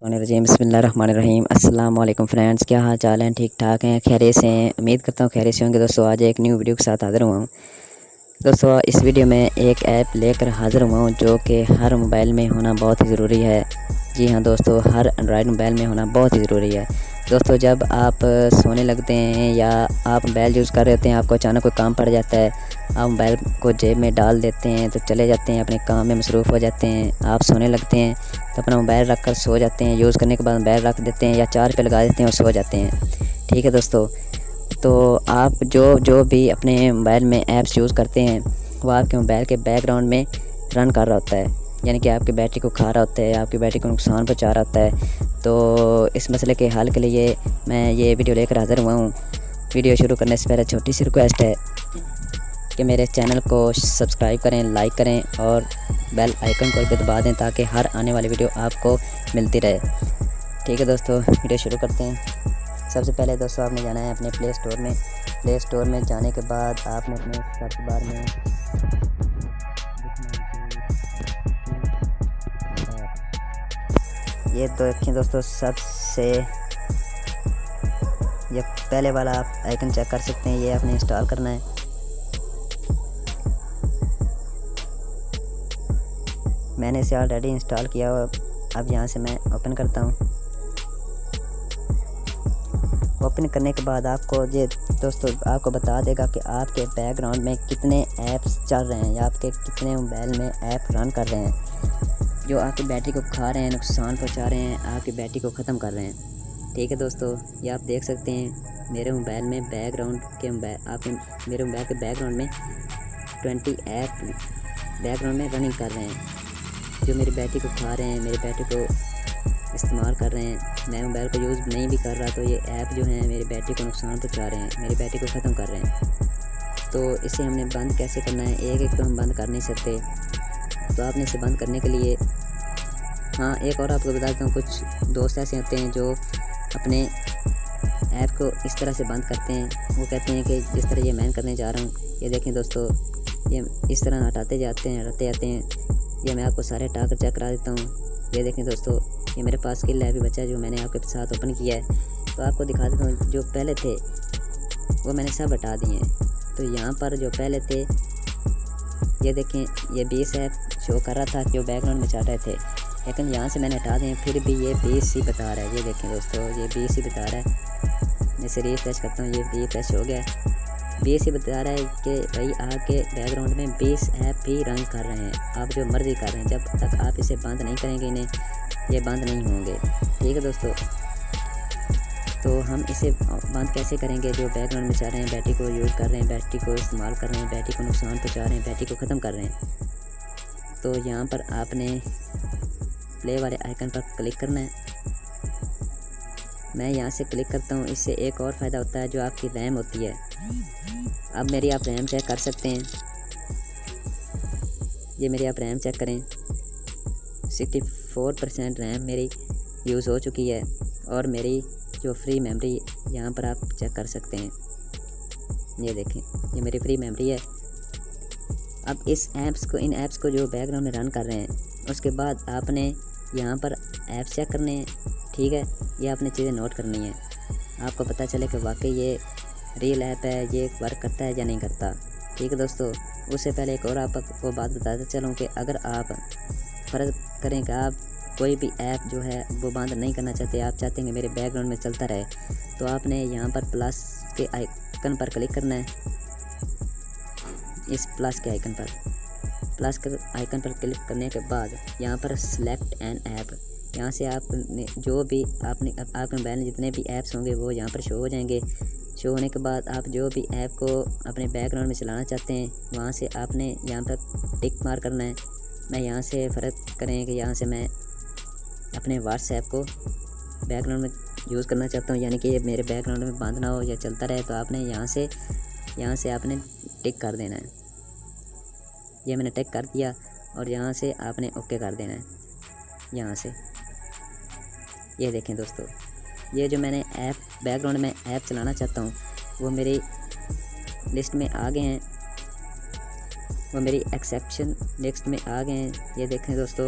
रजीम बिस्मिल्लाहिर्रहमानिर्रहीम। अस्सलाम वालेकुम फ्रेंड्स, क्या हाल चाल हैं? ठीक ठाक हैं? खैरियत से हैं? उम्मीद करता हूँ खैरियत से होंगे। दोस्तों आज एक न्यू वीडियो के साथ हाज़िर हुआ हूँ। दोस्तों इस वीडियो में एक ऐप लेकर हाज़िर हुआ हूँ जो कि हर मोबाइल में होना बहुत ही ज़रूरी है। जी हाँ दोस्तों, हर एंड्रॉयड मोबाइल में होना बहुत ही ज़रूरी है। दोस्तों जब आप सोने लगते हैं या आप मोबाइल यूज़ कर रहे होते हैं, आपको अचानक कोई काम पड़ जाता है, आप मोबाइल को जेब में डाल देते हैं तो चले जाते हैं, अपने काम में मसरूफ़ हो जाते हैं। आप सोने लगते हैं तो अपना मोबाइल रख कर सो जाते हैं। यूज़ करने के बाद मोबाइल रख देते हैं या चार्ज पे लगा देते हैं और सो जाते हैं। ठीक है दोस्तों, तो आप जो भी अपने मोबाइल में ऐप्स यूज़ करते हैं वो आपके मोबाइल के बैकग्राउंड में रन कर रहा होता है, यानी कि आपकी बैटरी को खा रहा होता है, आपकी बैटरी को नुकसान पहुंचा रहा होता है। तो इस मसले के हल के लिए मैं ये वीडियो लेकर हाज़िर हुआ हूँ। वीडियो शुरू करने से पहले छोटी सी रिक्वेस्ट है कि मेरे चैनल को सब्सक्राइब करें, लाइक करें और बेल आइकन को भी दबा दें ताकि हर आने वाली वीडियो आपको मिलती रहे। ठीक है दोस्तों, वीडियो शुरू करते हैं। सबसे पहले दोस्तों आपने जाना है अपने प्ले स्टोर में जाने के बाद आपने अपने सर्च बार में ये तो देखें दोस्तों, सबसे ये पहले वाला आप आइकन चेक कर सकते हैं, ये आपने इंस्टॉल करना है। मैंने इसे ऑलरेडी इंस्टॉल किया हुआ। अब यहाँ से मैं ओपन करता हूँ। ओपन करने के बाद आपको ये दोस्तों आपको बता देगा कि आपके बैकग्राउंड में कितने ऐप्स चल रहे हैं या आपके कितने मोबाइल में ऐप रन कर रहे हैं जो आपकी बैटरी को खा रहे हैं, नुकसान पहुंचा रहे हैं, आपकी बैटरी को ख़त्म कर रहे हैं। ठीक है दोस्तों, ये आप देख सकते हैं मेरे मोबाइल में मेरे मोबाइल के बैकग्राउंड में 20 ऐप बैकग्राउंड में रनिंग कर रहे हैं जो मेरी बैटरी को खा रहे हैं, मेरी बैटरी को इस्तेमाल कर रहे हैं। मैं मोबाइल को यूज़ नहीं भी कर रहा तो ये ऐप जो हैं मेरी बैटरी को नुकसान पहुंचा रहे हैं, मेरी बैटरी को ख़त्म कर रहे हैं। तो इसे हमने बंद कैसे करना है? एक तो हम बंद कर नहीं सकते, तो आपने इसे बंद करने के लिए हाँ एक और आपको बता देता हूँ, कुछ दोस्त ऐसे होते हैं जो अपने ऐप को इस तरह से बंद करते हैं। वो कहते हैं कि जिस तरह ये मैं करने जा रहा हूँ, ये देखें दोस्तों, ये इस तरह हटाते जाते हैं। ये मैं आपको सारे हटा कर चेक करा देता हूँ। ये देखें दोस्तों, ये मेरे पास स्किल ऐप भी बचा है जो मैंने आपके साथ ओपन किया है, तो आपको दिखा देता हूँ। जो पहले थे वो मैंने सब हटा दिए हैं। तो यहाँ पर जो पहले थे ये देखें, ये 20 ऐप शो कर रहा था जो बैकग्राउंड में चल रहे थे, लेकिन यहाँ से मैंने हटा दिए, फिर भी ये 20 ही बता रहा है। ये देखें दोस्तों, ये 20 ही बता रहा है। मैं इसे रिफ्रेश करता हूँ, ये रिफ्रेश हो गया। 20 ही बता रहा है कि भाई आपके बैकग्राउंड में 20 ऐप भी रन कर रहे हैं, आप जो मर्ज़ी कर रहे हैं। जब तक आप इसे बंद नहीं करेंगे इन्हें, ये बंद नहीं होंगे। ठीक है दोस्तों, तो हम इसे बंद कैसे करेंगे? जो बैकग्राउंड में चल रहे हैं, बैटरी को यूज़ कर रहे हैं, बैटरी को इस्तेमाल कर रहे हैं, बैटरी को नुकसान पहुँचा रहे हैं, बैटरी को ख़त्म कर रहे हैं। तो यहाँ पर आपने प्ले वाले आइकन पर क्लिक करना है। मैं यहाँ से क्लिक करता हूँ। इससे एक और फ़ायदा होता है, जो आपकी रैम होती है। अब मेरी आप रैम चेक कर सकते हैं। ये मेरी आप रैम चेक करें, 64% रैम मेरी यूज़ हो चुकी है और मेरी जो फ्री मेमोरी यहाँ पर आप चेक कर सकते हैं। ये देखें, ये मेरी फ्री मेमोरी है। अब इन ऐप्स को जो बैकग्राउंड में रन कर रहे हैं, उसके बाद आपने यहाँ पर ऐप्स चेक करने हैं। ठीक है, ये आपने चीज़ें नोट करनी है, आपको पता चले कि वाकई ये रियल ऐप है, ये वर्क करता है या नहीं करता। ठीक है दोस्तों, उससे पहले एक और आपको बात बताते चलूँ कि अगर आप फ़र्ज़ करें कि आप कोई भी ऐप जो है वो बंद नहीं करना चाहते, आप चाहते हैं कि मेरे बैकग्राउंड में चलता रहे, तो आपने यहाँ पर प्लस के आइकन पर क्लिक करना है। इस प्लस के आइकन पर क्लिक करने के बाद यहाँ पर सिलेक्ट एन ऐप, यहाँ से आपने जो भी आपके मोबाइल में जितने भी ऐप्स होंगे वो यहाँ पर शो हो जाएंगे। शो होने के बाद आप जो भी ऐप को अपने बैकग्राउंड में चलाना चाहते हैं, वहाँ से आपने यहाँ पर टिक मार करना है। मैं यहाँ से फ़र्ज़ करें कि यहाँ से मैं अपने व्हाट्सएप को बैकग्राउंड में यूज़ करना चाहता हूँ, यानी कि ये मेरे बैकग्राउंड में बंद ना हो या चलता रहे, तो आपने यहाँ से आपने टिक कर देना है। ये मैंने टिक कर दिया और यहाँ से आपने ओके कर देना है। यहाँ से ये देखें दोस्तों, ये जो मैंने ऐप बैकग्राउंड में ऐप चलाना चाहता हूँ वो मेरी लिस्ट में आ गए हैं, वो मेरी एक्सेप्शन लिस्ट में आ गए हैं। ये देखें दोस्तों,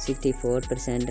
64%